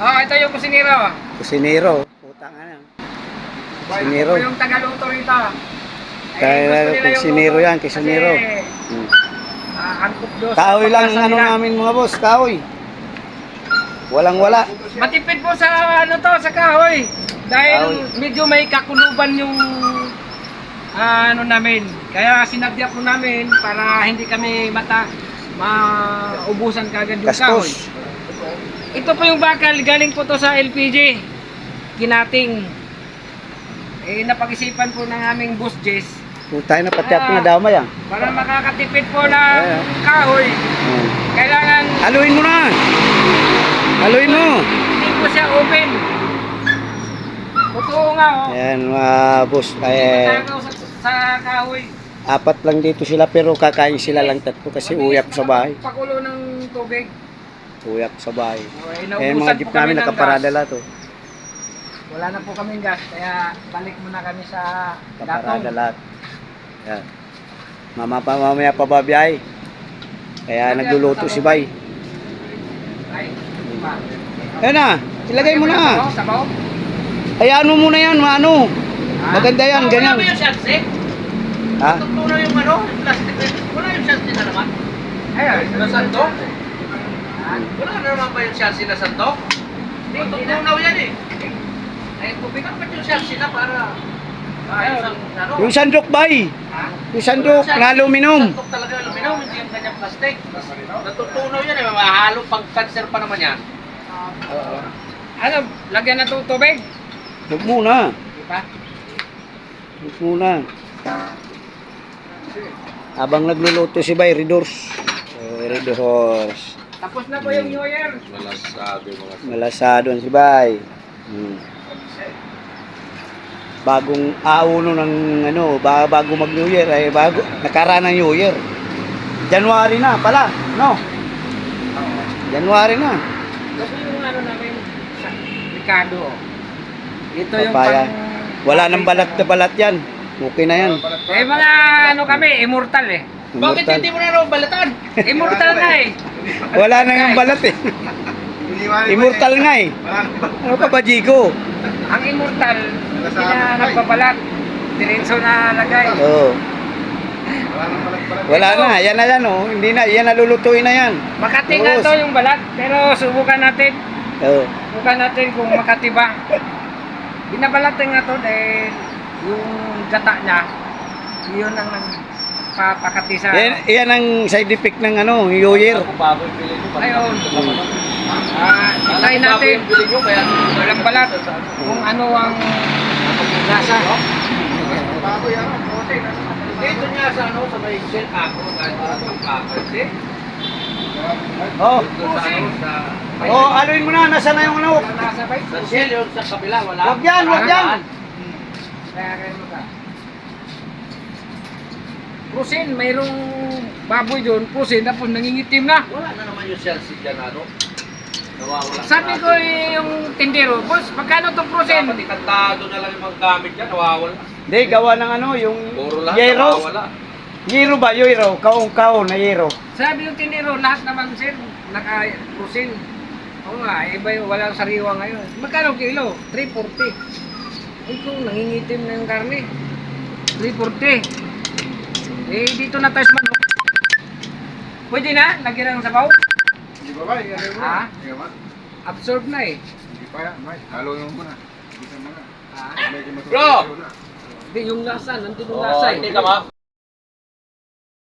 Ito yung kusinero. Kusinero. Putang ano. Kusinero. Ito yung tagaluto rito. Kaya kusinero yan, kusinero. Angkop dos. Kahoy lang ang ano namin mga boss, kahoy. Walang wala. Matipid po sa ano to, sa kahoy. Dahil medyo may kakuluban yung ano namin. Kaya sinadya po namin para hindi kami maubusan kagad yung kahoy. Gastos. Ito po yung bakal, galing po to sa LPG. Kinating. Napag-isipan po ng aming boss Jess. Tayo na pati ako nadamay ah. Para makakatipid po ng kahoy. Kailangan haluin mo na. Haluin mo. hindi po siya open. Totoo nga oh. Ayan mga boss. Sa kahoy. Apat lang dito sila pero kakain sila lang tatlo kasi uyak sa bahay. Pakulo ng tubig. Uyak sa bahay. Naubusan Mga jeep po kami namin ng nakaparada gas. lahat oh. Wala na po kaming gas kaya balik muna kami sa Nakaparada datong. lahat. Yan. Mamaya pa babiyahe. Kaya nagluluto si Bay. Ay, pa. Ayan na, ilagay mo na. Sabaw? Hayaan mo muna yan, ano. Maganda yan, ganyan. Wala ba yung shansi? Ha? Tutunaw yung ano, yung plastic. Wala yung shansi na naman. Ayun. Na santo? Wala na naman ba yung shansi na santo? Tutunaw yan eh. Ay, tubig dapat yung shansi na para maayos ang ano. Yung sandok, Bay. Ha? Yung sandok na aluminum. Sandok talaga yung aluminum, hindi yung kanyang plastic. Natutunaw yan eh, mahalo pang cancer pa naman yan. Ano, lagyan na ito tubig? Huwag muna. Di ba? Huwag muna. Habang nagluluto si Bay, Redors. Redors. Tapos na po yung New Year. Malasado si Bay. Bagong auno ng ano, bago mag New Year ay bago nakaraan ng New Year. January na pala, no? January na. Ito yung ano namin sa Ricardo. Ito yung Papaya. pang... Wala nang balat na balat yan. Okay na yan. mga ano kami, immortal eh. Bakit Immortal. hindi mo na raw balatan? Immortal na eh. Wala na yung balat eh. Immortal nga eh. Ano pa ba, Jigo? Ang immortal, hindi na nagbabalat. Diretso na lagay. Oo. Wala na, yan na yan oh. Hindi na, yan nalulutuin na yan. Makati nga Ubus. to yung balat, pero subukan natin. Oo. Subukan natin kung makati ba. Binabalat nga to dahil yung gata niya, yun ang papakati sa... Yan ang side effect ng ano, New Year. Ako baboy bilhin nyo. Ayun. Try natin. Bilhin nyo kaya... Walang balat. Kung ano ang nasa. Dito niya sa ano, sa may shell ako, kahit ang kakal, Oh. Doon sa ano, sa... Oh, aluin mo na, nasa na yung ano. Nasa ba? Sa shell yun, sa kabila, wala. Wag yan, wag yan. Kaya kayo mo ka. Pusin, mayroong baboy doon. Pusin, tapos nangingitim na. Wala na naman yung shell si dyan, ano? Nawawala. Sabi ko yung tindero, boss, magkano itong pusin? Dapat ikantado na lang yung mga gamit dyan, nawawala. Hindi, gawa ng ano, yung Puro lahat Yero. nawawala. Yero ba? Yero. Kaong na Yero. Sabi yung tindero, lahat naman sir, naka-pusin. Oo nga, iba yung walang sariwa ngayon. Magkano kilo? 340. Ay kung nangingitim na yung karne. 340. Eh, dito na tayo sa manok. Pwede na? Lagyan ng sabaw? Hindi ba ba? Iyan mo Ha? na. Hindi ba? Absorb na eh. Hindi pa yan. May, halo yung muna. Bisa mo na. Ha? Medyo matutuyo Bro! na. Hindi, yung lasa, nandun yung Oh, lasa eh. hindi ka ma.